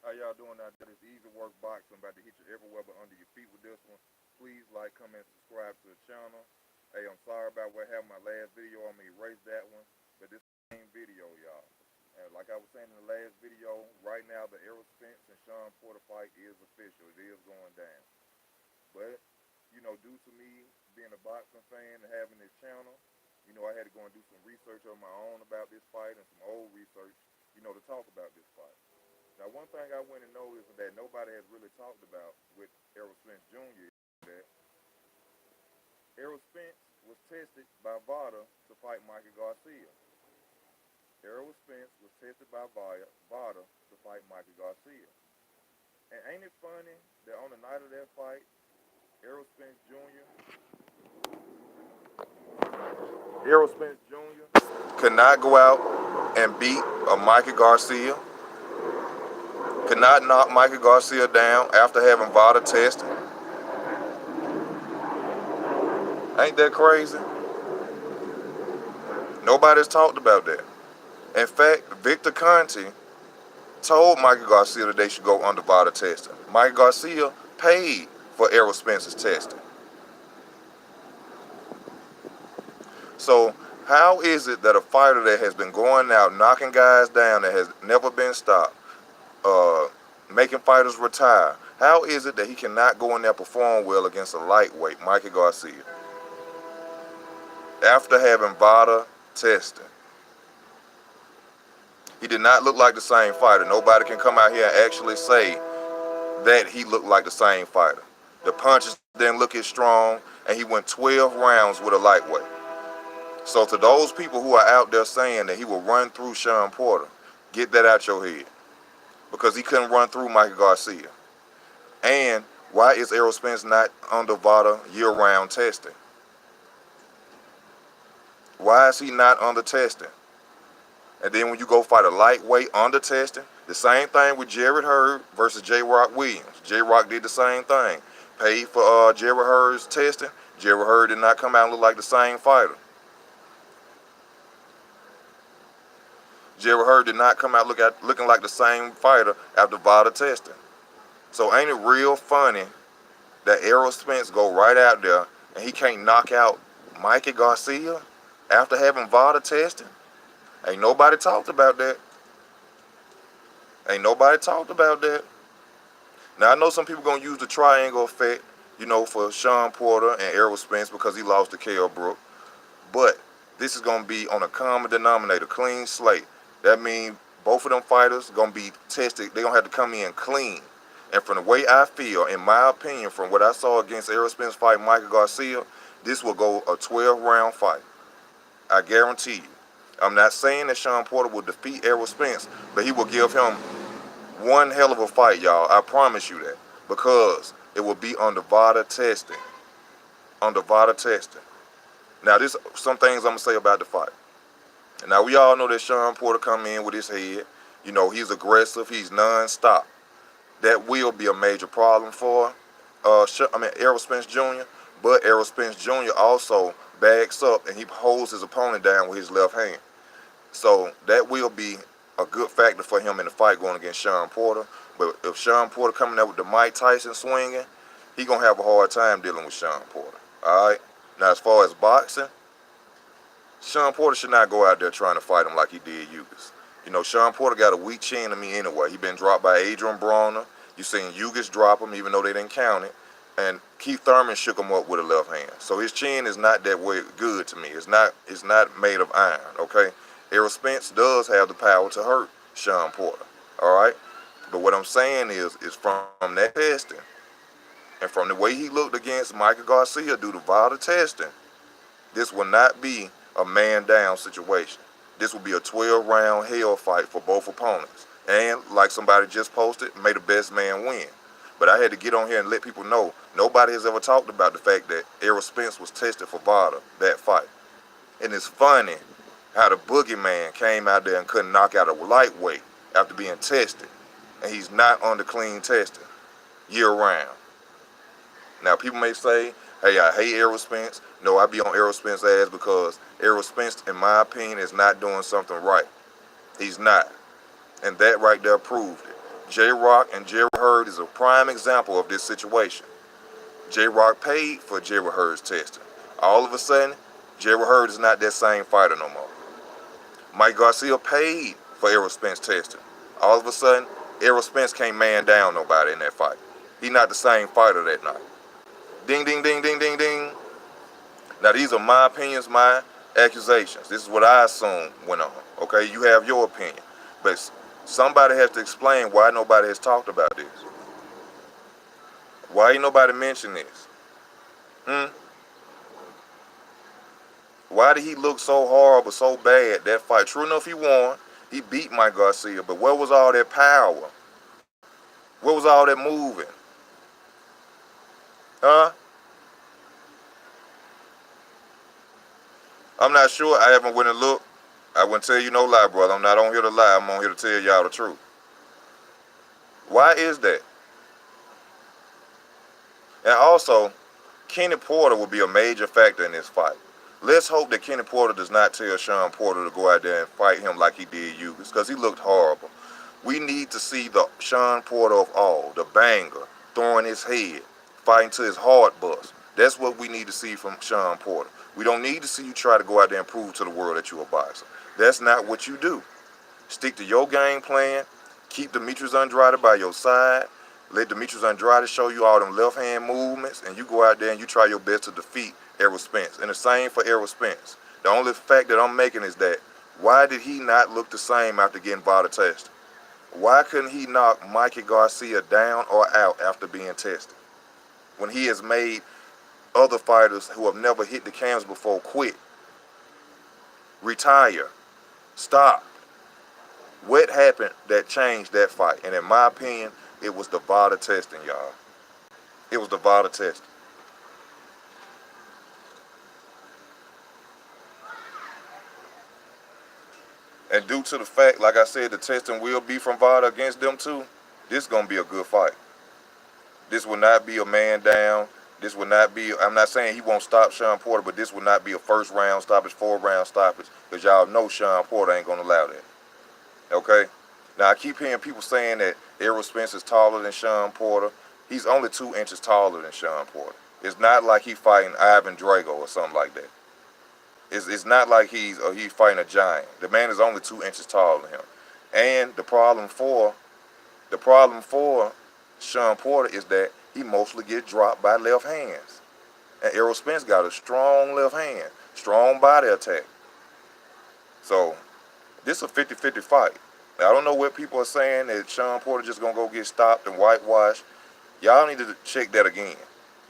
How y'all doing out there? This easy work boxing. I'm about to hit you everywhere but under your feet with this one. Please like, comment, subscribe to the channel. Hey, I'm sorry about what happened my last video. I'm gonna erase that one, but this is the same video, y'all. And like I was saying in the last video, right now the Errol Spence and Shawn Porter fight is official. It is going down. But due to me being a boxing fan and having this channel, I had to go and do some research on my own about this fight and some old research, to talk about this fight. Now, one thing I went and noticed that nobody has really talked about with Errol Spence Jr. is that Errol Spence was tested by VADA to fight Michael Garcia. Errol Spence was tested by VADA to fight Michael Garcia. And ain't it funny that on the night of that fight, Errol Spence Jr. Errol Spence Jr. could not go out and beat a Michael Garcia, could not knock Michael Garcia down after having VADA tested. Ain't that crazy? Nobody's talked about that. In fact, Victor Conte told Michael Garcia that they should go under VADA testing. Michael Garcia paid for Errol Spence's testing. So how is it that a fighter that has been going out knocking guys down, that has never been stopped, making fighters retire, how is it that he cannot go in there and perform well against a lightweight, Michael Garcia, after having VADA testing? He did not look like the same fighter. Nobody can come out here and actually say that he looked like the same fighter. The punches didn't look as strong, and he went 12 rounds with a lightweight. So to those people who are out there saying that he will run through Shawn Porter, get that out your head. Because he couldn't run through Michael Garcia. And why is Errol Spence not under VADA year-round testing? Why is he not under testing? And then when you go fight a lightweight under testing, the same thing with Jarrett Hurd versus J. Rock Williams. J. Rock did the same thing. Paid for Jarrett Hurd's testing. Jarrett Hurd did not come out and look like the same fighter. Jarrett Hurd did not come out looking like the same fighter after VADA testing. So ain't it real funny that Errol Spence go right out there and he can't knock out Mikey Garcia after having VADA testing? Ain't nobody talked about that. Ain't nobody talked about that. Now, I know some people going to use the triangle effect, for Shawn Porter and Errol Spence because he lost to Kell Brook. But this is going to be on a common denominator, clean slate. That means both of them fighters going to be tested. They're going to have to come in clean. And from the way I feel, in my opinion, from what I saw against Errol Spence fight Michael Garcia, this will go a 12-round fight. I guarantee you. I'm not saying that Shawn Porter will defeat Errol Spence, but he will give him one hell of a fight, y'all. I promise you that. Because it will be under VADA testing. Under VADA testing. Now, this some things I'm going to say about the fight. Now, we all know that Shawn Porter come in with his head. He's aggressive. He's non-stop. That will be a major problem for Errol Spence Jr. But Errol Spence Jr. also backs up and he holds his opponent down with his left hand. So that will be a good factor for him in the fight going against Shawn Porter. But if Shawn Porter coming out with the Mike Tyson swinging, he going to have a hard time dealing with Shawn Porter. All right? Now, as far as boxing, Shawn Porter should not go out there trying to fight him like he did Ugas. Shawn Porter got a weak chin to me anyway. He been dropped by Adrian Broner. You seen Ugas drop him even though they didn't count it. And Keith Thurman shook him up with a left hand. So his chin is not that way good to me. It's not made of iron, okay? Errol Spence does have the power to hurt Shawn Porter, all right? But what I'm saying is from that testing and from the way he looked against Michael Garcia due to VADA testing, this will not be a man-down situation. This will be a 12-round hell fight for both opponents. And like somebody just posted, may the best man win. But I had to get on here and let people know, nobody has ever talked about the fact that Errol Spence was tested for VADA, that fight. And it's funny how the boogeyman came out there and couldn't knock out a lightweight after being tested. And he's not under clean testing year-round. Now, people may say, hey, I hate Errol Spence. No, I be on Errol Spence's ass because Errol Spence, in my opinion, is not doing something right. He's not. And that right there proved it. J-Rock and Jerry Hurd is a prime example of this situation. J-Rock paid for Jerry Hurd's testing. All of a sudden, Jerry Hurd is not that same fighter no more. Mike Garcia paid for Errol Spence testing. All of a sudden, Errol Spence can't man down nobody in that fight. He's not the same fighter that night. Ding, ding, ding, ding, ding, ding. Now, these are my opinions, my accusations. This is what I assume went on. Okay, you have your opinion. But somebody has to explain why nobody has talked about this. Why ain't nobody mentioned this? Why did he look so horrible, so bad, that fight? True enough, he won. He beat Mike Garcia, but where was all that power? Where was all that moving? Huh? I'm not sure. I haven't went and looked. I wouldn't tell you no lie, brother. I'm not on here to lie. I'm on here to tell y'all the truth. Why is that? And also, Kenny Porter will be a major factor in this fight. Let's hope that Kenny Porter does not tell Shawn Porter to go out there and fight him like he did you, because he looked horrible. We need to see the Shawn Porter of all, the banger, throwing his head, fighting to his heart bust. That's what we need to see from Shawn Porter. We don't need to see you try to go out there and prove to the world that you're a boxer. That's not what you do. Stick to your game plan. Keep Demetrius Andrade by your side. Let Demetrius Andrade show you all them left-hand movements, and you go out there and you try your best to defeat Errol Spence. And the same for Errol Spence. The only fact that I'm making is that, why did he not look the same after getting VADA tested? Why couldn't he knock Mikey Garcia down or out after being tested? When he has made other fighters who have never hit the cams before quit, retire, stop. What happened that changed that fight? And in my opinion, it was the VADA testing, y'all. It was the VADA testing. And due to the fact, like I said, the testing will be from VADA against them too, this is going to be a good fight. This will not be a man down. This will not be, I'm not saying he won't stop Shawn Porter, but this will not be a first round stoppage, 4-round stoppage, because y'all know Shawn Porter ain't going to allow that. Okay? Now, I keep hearing people saying that Errol Spence is taller than Shawn Porter. He's only 2 inches taller than Shawn Porter. It's not like he's fighting Ivan Drago or something like that. It's not like he's fighting a giant. The man is only 2 inches taller than him. And the problem for Shawn Porter is that he mostly gets dropped by left hands. And Errol Spence got a strong left hand, strong body attack. So this is a 50-50 fight. Now, I don't know what people are saying that Shawn Porter just going to go get stopped and whitewashed. Y'all need to check that again.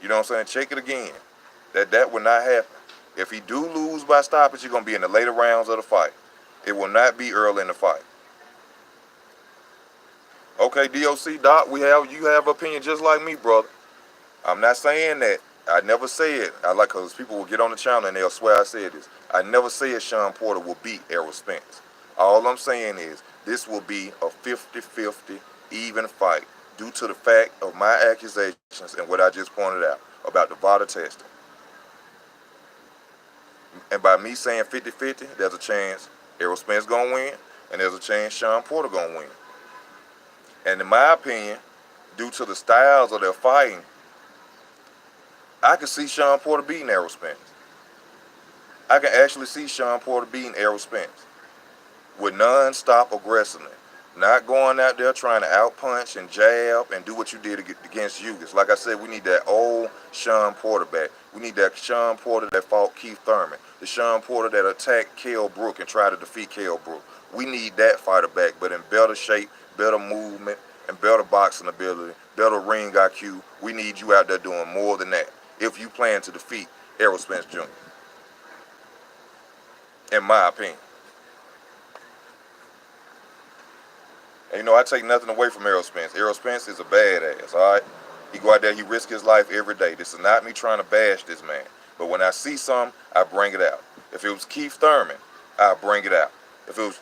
You know what I'm saying? Check it again. That will not happen. If he do lose by stoppage, you're going to be in the later rounds of the fight. It will not be early in the fight. Okay, DOC, Doc, you have opinion just like me, brother. I'm not saying that. I never said, because people will get on the channel and they'll swear I said this. I never said Shawn Porter will beat Errol Spence. All I'm saying is this will be a 50-50 even fight due to the fact of my accusations and what I just pointed out about the VADA testing. And by me saying 50-50, there's a chance Errol Spence going to win, and there's a chance Shawn Porter going to win. And in my opinion, due to the styles of their fighting, I can see Shawn Porter beating Errol Spence. I can actually see Shawn Porter beating Errol Spence with non-stop aggressiveness. Not going out there trying to outpunch and jab and do what you did against Ugas. Like I said, we need that old Shawn Porter back. We need that Shawn Porter that fought Keith Thurman. The Shawn Porter that attacked Kell Brook and tried to defeat Kell Brook. We need that fighter back, but in better shape, better movement, and better boxing ability, better ring IQ. We need you out there doing more than that if you plan to defeat Errol Spence Jr. In my opinion. And you know, I take nothing away from Errol Spence. Errol Spence is a badass, all right? He go out there, he risks his life every day. This is not me trying to bash this man. But when I see something, I bring it out. If it was Keith Thurman, I'll bring it out. If it was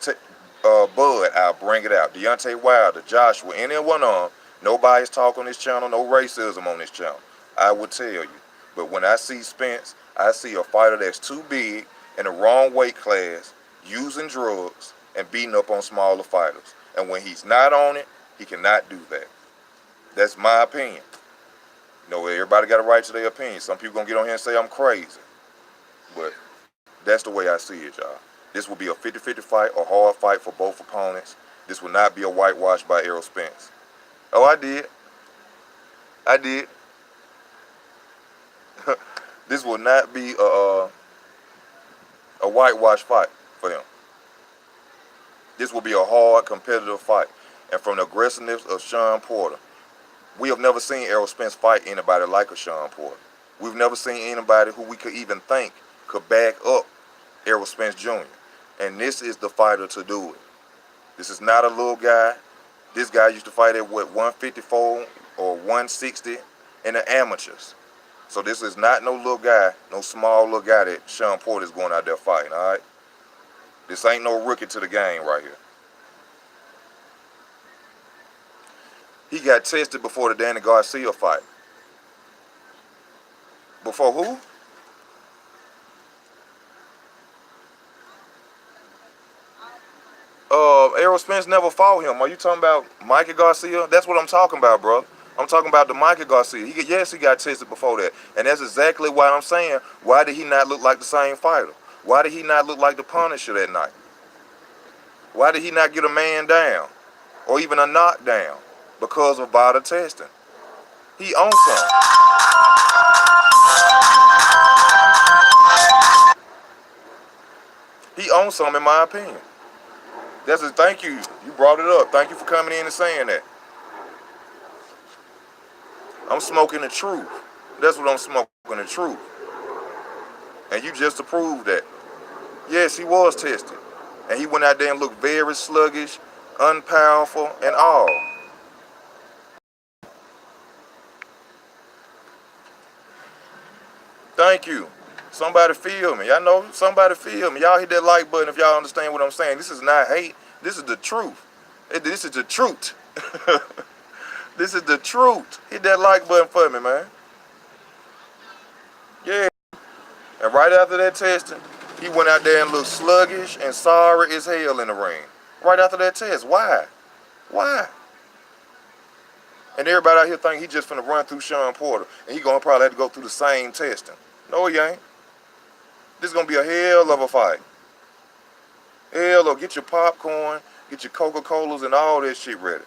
Bud, I'll bring it out. Deontay Wilder, Joshua, any one of them, nobody's talk on this channel, no racism on this channel. I would tell you. But when I see Spence, I see a fighter that's too big, in the wrong weight class, using drugs, and beating up on smaller fighters. And when he's not on it, He cannot do that. That's my opinion. You know, everybody got a right to their opinion. Some people gonna get on here and say I'm crazy. But that's the way I see it, y'all. This will be a 50-50 fight, a hard fight for both opponents. This will not be a whitewash by Errol Spence. Oh, I did. I did. This will not be a whitewash fight for him. This will be a hard, competitive fight. And from the aggressiveness of Shawn Porter, we have never seen Errol Spence fight anybody like a Shawn Porter. We've never seen anybody who we could even think could back up Errol Spence Jr. And this is the fighter to do it. This is not a little guy. This guy used to fight at, what, 154 or 160 in the amateurs. So this is not no little guy, no small little guy that Shawn Porter is going out there fighting, all right? This ain't no rookie to the game right here. He got tested before the Danny Garcia fight. Before who? Errol Spence never fought him. Are you talking about Mikey Garcia? That's what I'm talking about, bro. I'm talking about the Mikey Garcia. Yes, he got tested before that. And that's exactly why I'm saying, why did he not look like the same fighter? Why did he not look like the Punisher that night? Why did he not get a man down? Or even a knockdown? Because of body testing. He owns some. He owns some, in my opinion. That's a thank you. You brought it up. Thank you for coming in and saying that. I'm smoking the truth. That's what I'm smoking, the truth. And you just approved that. Yes, he was tested. And he went out there and looked very sluggish, unpowerful, and all. Thank you. Somebody feel me. Y'all know, somebody feel me. Y'all hit that like button if y'all understand what I'm saying. This is not hate. This is the truth. This is the truth. This is the truth. Hit that like button for me, man. Yeah. And right after that testing, he went out there and looked sluggish and sorry as hell in the ring. Right after that test. Why? Why? And everybody out here think he just finna run through Shawn Porter and he gonna probably have to go through the same testing. No, he ain't. This is gonna be a hell of a fight. Hell, or get your popcorn, get your Coca-Colas and all that shit ready.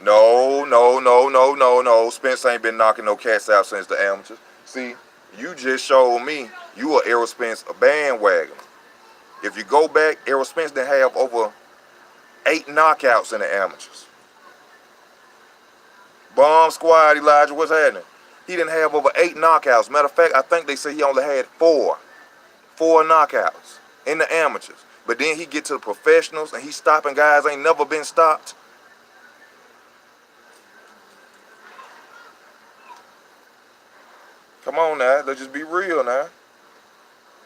No. Spence ain't been knocking no cats out since the amateurs. See, you just showed me you are Errol Spence a bandwagon. If you go back, Errol Spence didn't have over 8 knockouts in the amateurs. Bomb Squad, Elijah, what's happening? He didn't have over 8 knockouts. Matter of fact, I think they say he only had 4 knockouts in the amateurs. But then he get to the professionals and he's stopping guys ain't never been stopped. Come on now, let's just be real now.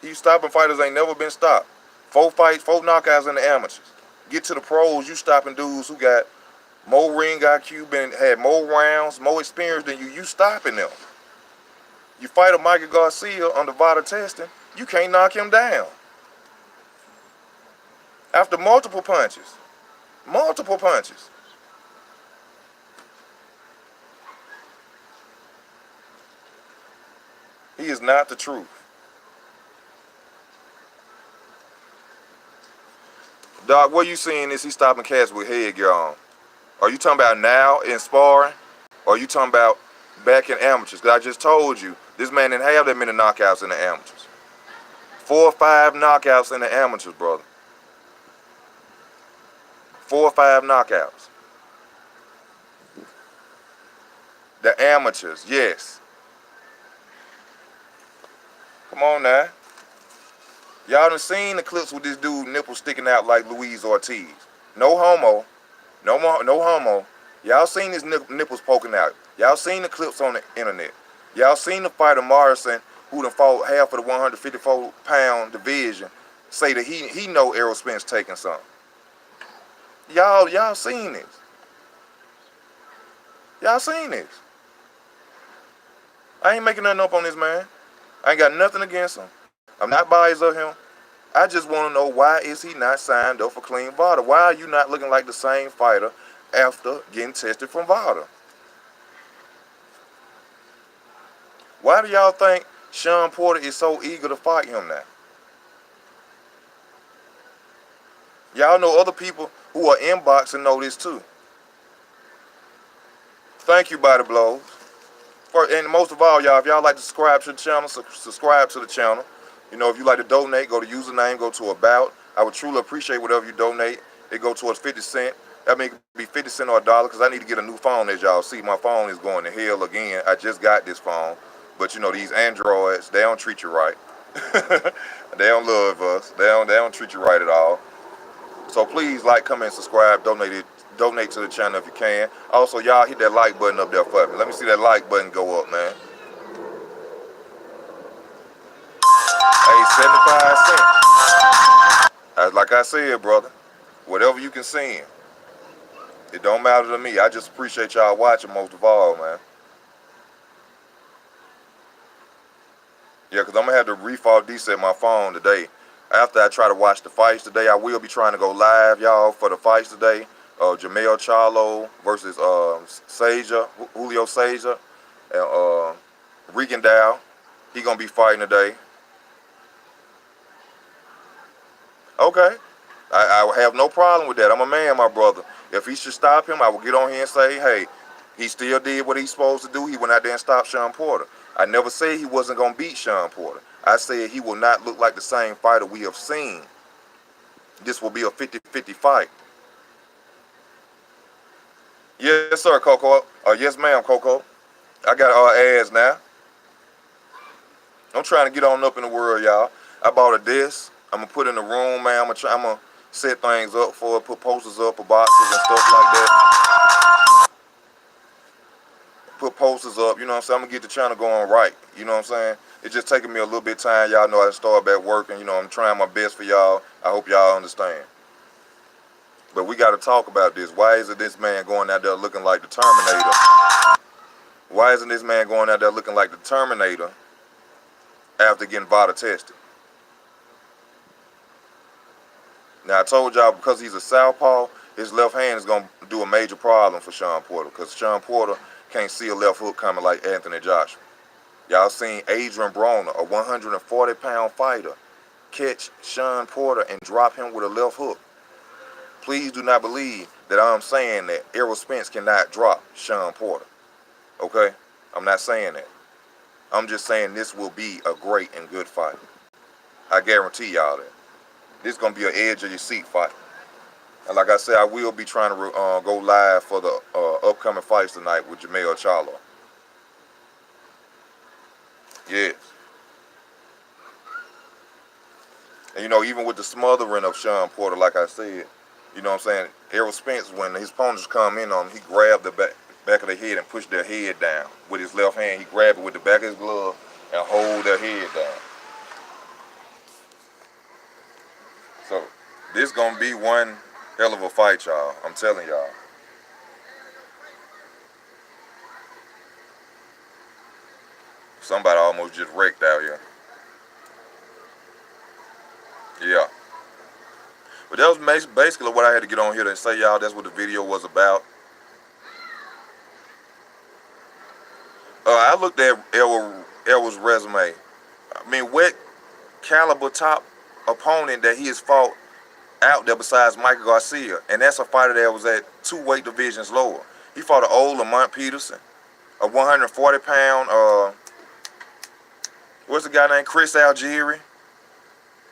He's stopping fighters ain't never been stopped. 4 fights, 4 knockouts in the amateurs. Get to the pros, you stopping dudes who got more ring IQ, had more rounds, more experience than you. You stopping them. You fight a Mikey Garcia under VADA testing, you can't knock him down. After multiple punches. Multiple punches. He is not the truth. Doc, what you seeing is he stopping cats with headgear on. Are you talking about now in sparring? Or are you talking about back in amateurs? Because I just told you, this man didn't have that many knockouts in the amateurs. 4 or 5 knockouts in the amateurs, brother. 4 or 5 knockouts. The amateurs, yes. Come on now. Y'all done seen the clips with this dude nipples sticking out like Luis Ortiz. No homo. No homo. Y'all seen his nipples poking out. Y'all seen the clips on the internet. Y'all seen the fighter Morrison, who done fought half of the 154-pound division, say that he know Errol Spence taking something. Y'all seen this. Y'all seen this. I ain't making nothing up on this man. I ain't got nothing against him. I'm not biased of him. I just want to know, why is he not signed up for clean VADA? Why are you not looking like the same fighter after getting tested from VADA? Why do y'all think Shawn Porter is so eager to fight him now? Y'all know other people who are inboxing know this too. Thank you, Body Blows. And most of all, y'all, if y'all like to subscribe to the channel, subscribe to the channel. You know, if you like to donate, go to username, go to About. I would truly appreciate whatever you donate. It go towards 50 cents. That may be 50 cents or $1, because I need to get a new phone. As y'all see, my phone is going to hell again. I just got this phone. But you know, these Androids, they don't treat you right. They don't love us. They don't treat you right at all. So please like, comment, subscribe, donate to the channel if you can. Also, y'all hit that like button up there for me. Let me see that like button go up, man. Hey, 75 cents. Like I said, brother, whatever you can send, it don't matter to me. I just appreciate y'all watching most of all, man. Yeah, because I'm going to have to default reset my phone today. After I try to watch the fights today, I will be trying to go live, y'all, for the fights today. Jamel Charlo versus Julio Cesar, and Regan Dow. He going to be fighting today. Okay. I have no problem with that. I'm a man, my brother. If he should stop him, I will get on here and say, hey, he still did what he's supposed to do. He went out there and stopped Shawn Porter. I never said he wasn't going to beat Shawn Porter. I said he will not look like the same fighter we have seen. This will be a 50-50 fight. Yes, sir, Coco. Yes, ma'am, Coco. I got ads now. I'm trying to get on up in the world, y'all. I bought a desk. I'm going to put in the room, man. I'm going to set things up for it, put posters up for boxes and stuff like that. Put posters up, you know what I'm saying? I'm going to get the channel going right, you know what I'm saying? It's just taking me a little bit of time. Y'all know I started back working, you know, I'm trying my best for y'all. I hope y'all understand. But we got to talk about this. Why isn't this man going out there looking like the Terminator? Why isn't this man going out there looking like the Terminator after getting VADA tested? Now, I told y'all, because he's a southpaw, his left hand is going to do a major problem for Shawn Porter, because Shawn Porter can't see a left hook coming like Anthony Joshua. Y'all seen Adrian Broner, a 140-pound fighter, catch Shawn Porter and drop him with a left hook. Please do not believe that I'm saying that Errol Spence cannot drop Shawn Porter. Okay? I'm not saying that. I'm just saying this will be a great and good fight. I guarantee y'all that. This is going to be an edge of your seat fight. And like I said, I will be trying to go live for the upcoming fights tonight with Jamel Charlo. Yes. And you know, even with the smothering of Shawn Porter, like I said, you know what I'm saying, Errol Spence, when his opponents come in on him, he grabbed the back of the head and pushed their head down. With his left hand, he grabbed it with the back of his glove and hold their head down. So, this going to be one hell of a fight, y'all. I'm telling y'all. Somebody almost just wrecked out here. Yeah. But that was basically what I had to get on here to say, y'all. That's what the video was about. I looked at Errol's resume. I mean, what caliber top opponent that he has fought out there besides Michael Garcia? And that's a fighter that was at 2 weight divisions lower. He fought an old Lamont Peterson, a 140-pound, what's the guy named Chris Algieri?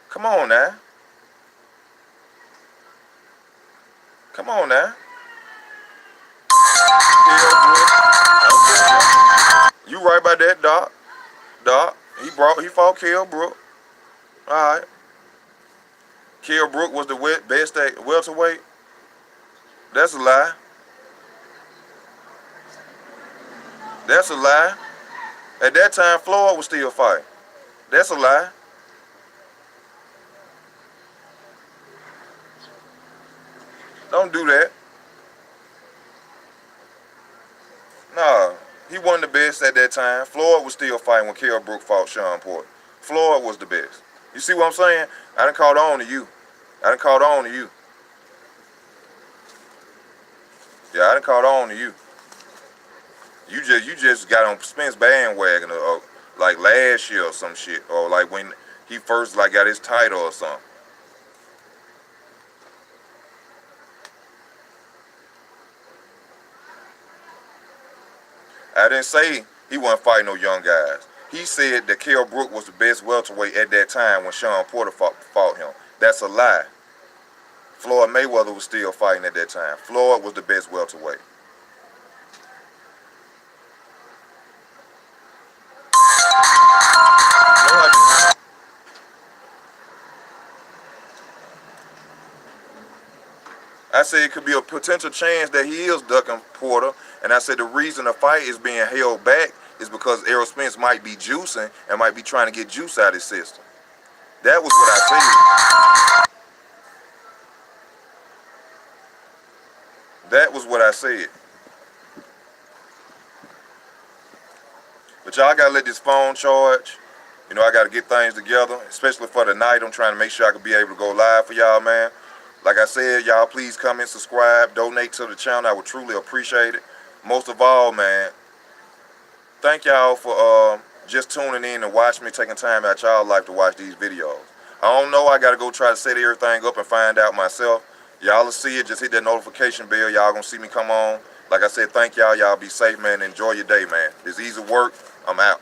Come on now. Come on now. You right about that, Doc. Doc. He fought Kell Brook. Alright. Kell Brook was the best at welterweight. That's a lie. That's a lie. At that time, Floyd was still fighting. That's a lie. Don't do that. Nah, he wasn't the best at that time. Floyd was still fighting when Kell Brook fought Shawn Porter. Floyd was the best. You see what I'm saying? I done caught on to you. I done caught on to you. Yeah, I done caught on to you. You just got on Spence bandwagon like last year or some shit, or like when he first like got his title or something. I didn't say he wasn't fighting no young guys. He said that Kell Brook was the best welterweight at that time when Shawn Porter fought him. That's a lie. Floyd Mayweather was still fighting at that time. Floyd was the best welterweight. No, I said it could be a potential chance that he is ducking Porter, and I said the reason the fight is being held back is because Errol Spence might be juicing and might be trying to get juice out of his system. That was what I said. That was what I said. But y'all gotta let this phone charge. You know, I gotta get things together, especially for the night. I'm trying to make sure I can be able to go live for y'all, man. Like I said, y'all please comment, subscribe, donate to the channel. I would truly appreciate it. Most of all, man, thank y'all for just tuning in and watching me, taking time out y'all life to watch these videos. I don't know, I gotta go try to set everything up and find out myself. Y'all will see it, just hit that notification bell. Y'all gonna see me come on. Like I said, thank y'all. Y'all be safe, man. Enjoy your day, man. It's easy work. I'm out.